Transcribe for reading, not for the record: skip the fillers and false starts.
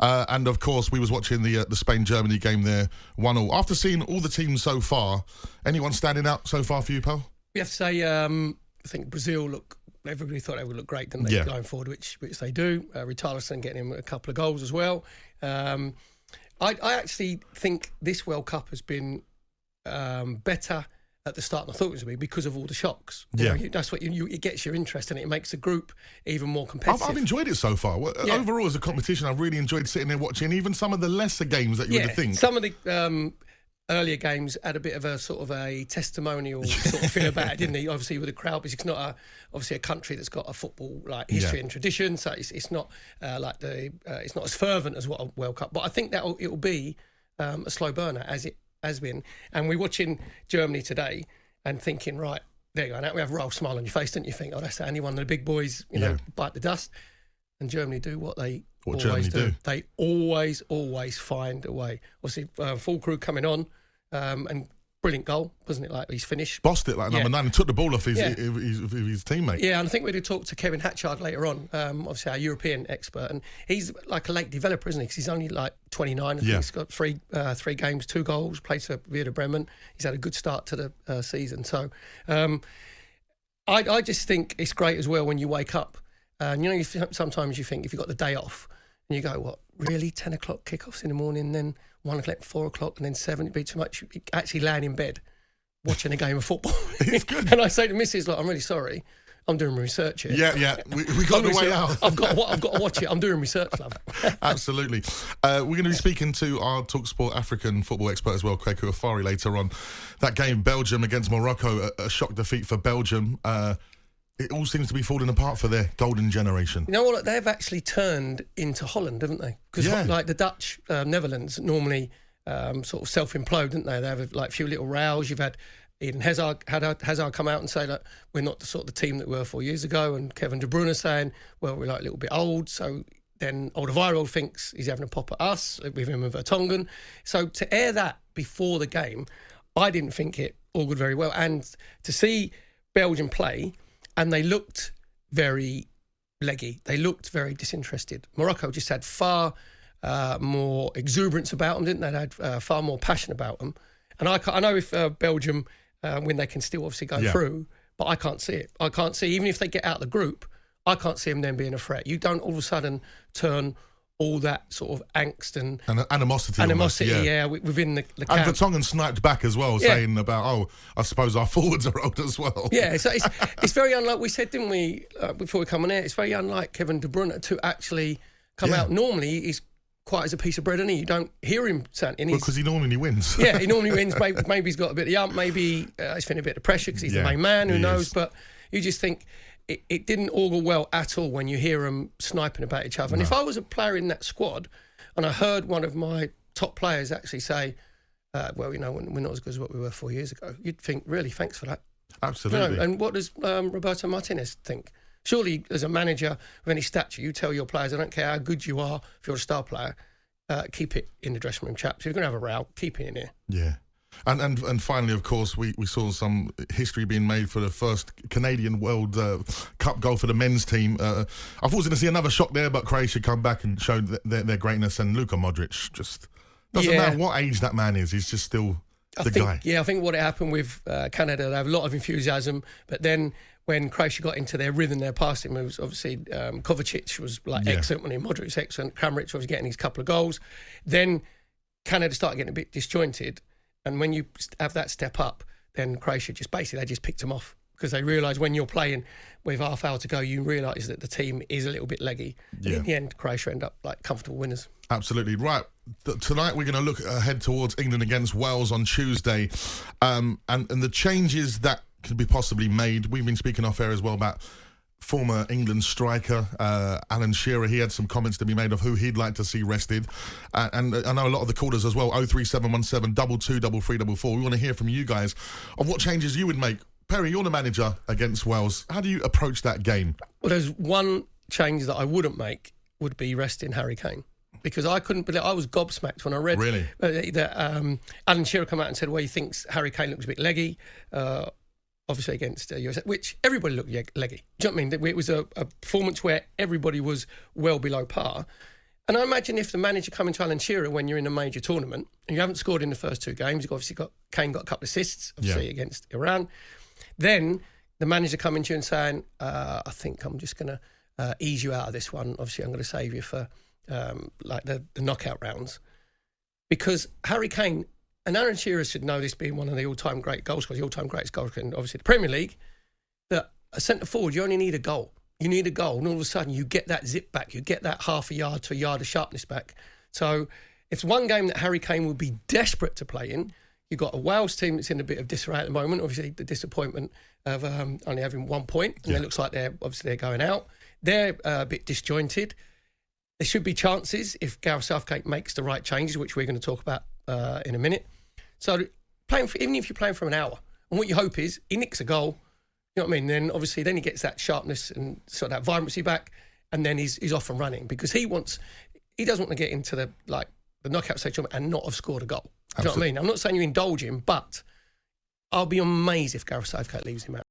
And of course, we was watching the Spain-Germany game there, 1-1. After seeing all the teams so far, anyone standing out so far for you, pal? We have to say, I think Brazil everybody thought they would look great, didn't they, going forward, which they do. Richarlison getting him a couple of goals as well. I actually think this World Cup has been better at the start than I thought it was going to be because of all the shocks. That's what it gets your interest and it makes the group even more competitive. I've enjoyed it so far. Overall, as a competition, I've really enjoyed sitting there watching even some of the lesser games that you would think. Some of the earlier games had a bit of a sort of a testimonial sort of feel about it, didn't he? Obviously with the crowd, because it's not obviously a country that's got a football like history and tradition, so it's not it's not as fervent as what a World Cup. But I think that it'll be a slow burner as it has been. And we're watching Germany today and thinking, right, there you go. Now we have a real smile on your face, don't you? Think, that's how any one of the big boys, bite the dust. And Germany do what they always do. They always find a way. Obviously, full crew coming on, and brilliant goal, wasn't it? Like he's finished, bossed it like number 9, and took the ball off his teammate. Yeah, and I think we're going to talk to Kevin Hatchard later on. Obviously, our European expert, and he's like a late developer, isn't he? Because he's only like 29. I think he's got three games, 2 goals, played for Werder Bremen. He's had a good start to the season. So, I just think it's great as well when you wake up. Sometimes you think if you've got the day off and you go, what, really? 10 o'clock kickoffs in the morning, then 1 o'clock, 4 o'clock, and then 7, it'd be too much. Actually laying in bed watching a game of football. It's good. And I say to Mrs., I'm really sorry, I'm doing research here. Yeah. We got the way out. I've got to watch it. I'm doing research, love. Absolutely. We're going to be speaking to our talkSPORT African football expert as well, Kweku Afari, later on. That game, Belgium against Morocco, a shock defeat for Belgium. It all seems to be falling apart for their golden generation. You know what? They've actually turned into Holland, haven't they? Because like the Dutch, Netherlands, normally sort of self-implode, didn't they? They have like a few little rows. You've had Eden Hazard come out and say that we're not the sort of the team that we were 4 years ago, and Kevin De Bruyne saying, well, we're like a little bit old. So then Alderweireld thinks he's having a pop at us with him and Vertonghen. So to air that before the game, I didn't think it augured very well. And to see Belgium play, and they looked very leggy. They looked very disinterested. Morocco just had far more exuberance about them, didn't they? They had far more passion about them. And I know if Belgium, when they can still obviously go through, but I can't see it. I can't see, even if they get out of the group, I can't see them then being a threat. You don't all of a sudden turn all that sort of angst and animosity within the camp. And Vertonghen sniped back as well, saying about, I suppose our forwards are old as well. Yeah, so it's very unlike, we said, didn't we, before we come on air, it's very unlike Kevin De Bruyne to actually come out. Normally, he's quiet as a piece of bread, and you don't hear him saying... because he normally wins. Yeah, he normally wins. Maybe he's got a bit of yump, maybe he's feeling a bit of pressure because he's the main man, who knows, but you just think... It didn't augur well at all when you hear them sniping about each other. And if I was a player in that squad and I heard one of my top players actually say, we're not as good as what we were 4 years ago, you'd think, really, thanks for that. Absolutely. And what does Roberto Martinez think? Surely, as a manager of any stature, you tell your players, I don't care how good you are, if you're a star player, keep it in the dressing room, chaps. If you're going to have a row, keep it in here. Yeah. And finally, of course, we saw some history being made for the first Canadian World Cup goal for the men's team. I thought I was going to see another shock there, but Croatia come back and showed their greatness. And Luka Modric just doesn't matter what age that man is, he's just still the guy. Yeah, I think what happened with Canada, they have a lot of enthusiasm, but then when Croatia got into their rhythm, their passing moves, obviously Kovacic was excellent, when Modric was excellent, Kramaric was getting his couple of goals. Then Canada started getting a bit disjointed. And when you have that step up, then Croatia they just picked them off, because they realise when you're playing with half hour to go, you realise that the team is a little bit leggy. Yeah. In the end, Croatia end up like comfortable winners. Absolutely. Right. Tonight we're going to look ahead towards England against Wales on Tuesday. And the changes that could be possibly made. We've been speaking off air as well about former England striker Alan Shearer. He had some comments to be made of who he'd like to see rested, and I know a lot of the callers as well. 03717 223344. We want to hear from you guys of what changes you would make. Perry, you're the manager against Wales. How do you approach that game? Well, there's one change that I wouldn't make, would be resting Harry Kane, because I couldn't believe, I was gobsmacked when I read that Alan Shearer come out and said, well, he thinks Harry Kane looks a bit leggy, obviously against USA, which everybody looked leggy. Do you know what I mean? It was a performance where everybody was well below par. And I imagine if the manager coming to Alan Shearer when you're in a major tournament and you haven't scored in the first 2 games, you've obviously got Kane got a couple of assists, obviously against Iran. Then the manager coming to you and saying, I think I'm just going to ease you out of this one. Obviously, I'm going to save you for like the knockout rounds. Because Harry Kane, and Alan Shearer should know this being one of the all-time great goal scorers, the all-time greatest goal scorer in obviously the Premier League, that a centre forward, you only need a goal. You need a goal, and all of a sudden you get that zip back, you get that half a yard to a yard of sharpness back. So it's one game that Harry Kane will be desperate to play in. You've got a Wales team that's in a bit of disarray at the moment. Obviously, the disappointment of only having 1 point, and it looks like they're going out. They're a bit disjointed. There should be chances if Gareth Southgate makes the right changes, which we're going to talk about in a minute. So even if you're playing for an hour, and what you hope is he nicks a goal, you know what I mean? Then obviously he gets that sharpness and sort of that vibrancy back, and then he's off and running because he doesn't want to get into the knockout stage and not have scored a goal. Do you know what I mean? I'm not saying you indulge him, but I'll be amazed if Gareth Southgate leaves him out.